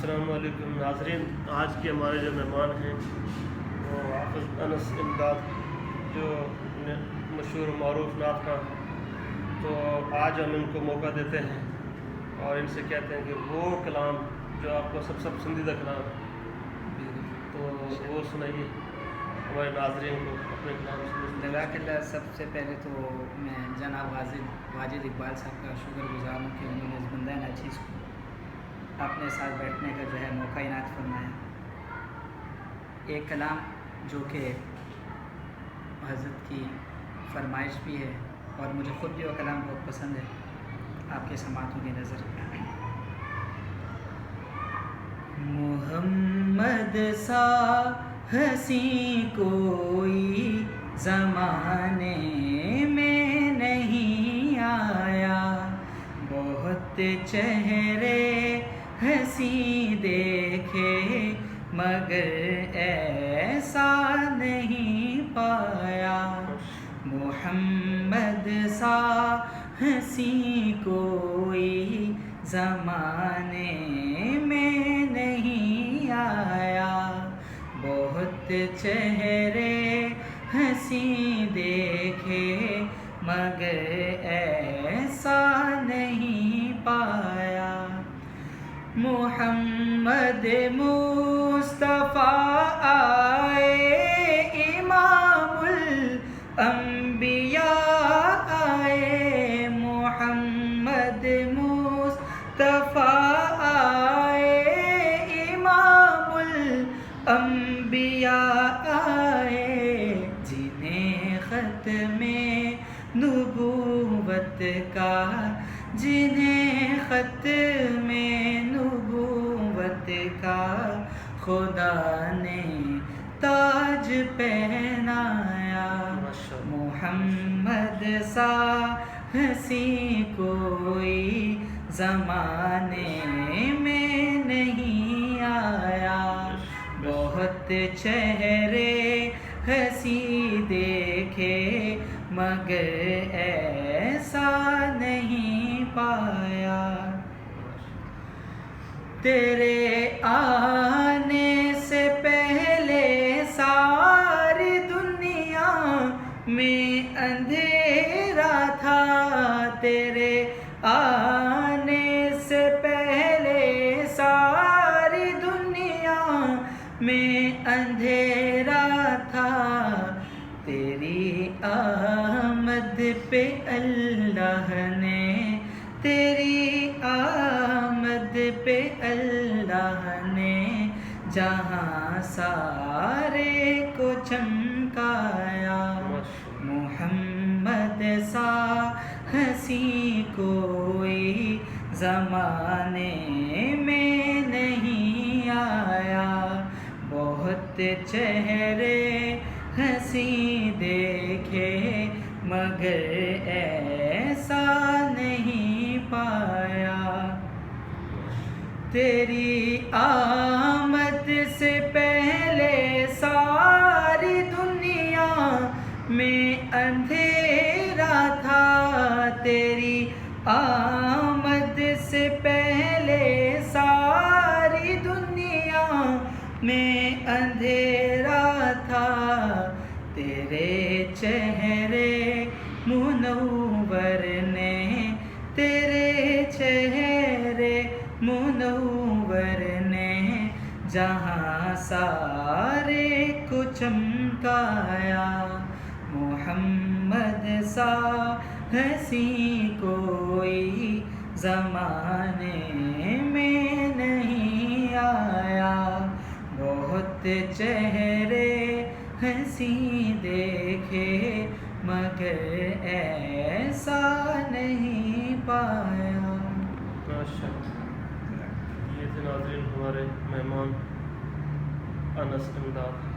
السلام علیکم ناظرین، آج کے ہمارے جو مہمان ہیں وہ حافظ انس امداد جو مشہور و معروف نعت خواں، تو آج ہم ان کو موقع دیتے ہیں اور ان سے کہتے ہیں کہ وہ کلام جو آپ کو سب سے پسندیدہ کلام ہے تو وہ سنائیے ہمارے ناظرین کو اپنے کلام سے۔ جزاک اللہ۔ سب سے پہلے تو میں جناب واجد اقبال صاحب کا شکر گزار ہوں کہ انہوں نے اس بندہ ناچیز کو اپنے ساتھ بیٹھنے کا جو ہے موقع عنایت فرمایا۔ ایک کلام جو کہ حضرت کی فرمائش بھی ہے اور مجھے خود بھی وہ کلام بہت پسند ہے، آپ کے سماعتوں کی نظر۔ محمد سا حسین کوئی زمانے میں نہیں آیا، بہت چہرے حسین دیکھے مگر ایسا نہیں پایا، محمد سا حسین کوئی زمانے میں نہیں آیا، بہت چہرے حسین دیکھے مگر ایسا نہیں پایا، محمد مصطفیٰ آئے امام الانبیاء آئے، محمد مصطفیٰ آئے امام الانبیاء آئے، جنہیں ختم نبوت کا ختم نبوت کا خدا نے تاج پہنایا، محمد سا حسین کوئی زمانے میں نہیں آیا، بہت چہرے حسین دیکھے مگر ایسا نہیں پایا، تیرے آنے سے پہلے ساری دنیا میں اندھیرا تھا، تیرے آنے سے پہلے ساری دنیا میں اندھیرا تھا، تیری آمد پہ اللہ نے، تیری آمد پہ اللہ نے جہاں سارے کو چمکایا، محمد سا حسین کوئی زمانے میں نہیں آیا، بہت چہرے حسین دیکھے مگر ایسا نہیں پایا، تیری آمد سے پہلے ساری دنیا میں اندھیرا تھا، تیری آمد سے پہلے ساری دنیا میں اندھیرا تھا، تیرے چہرے منور نے، تیرے چہرے منور نے جہاں سارے کو چمکایا، محمد سا حسین کوئی زمانے میں نہیں آیا، بہت چہرے حسین دیکھے مگر ایسا نہیں پایا۔ یہ تھے ناظرین ہمارے مہمان انس امداد۔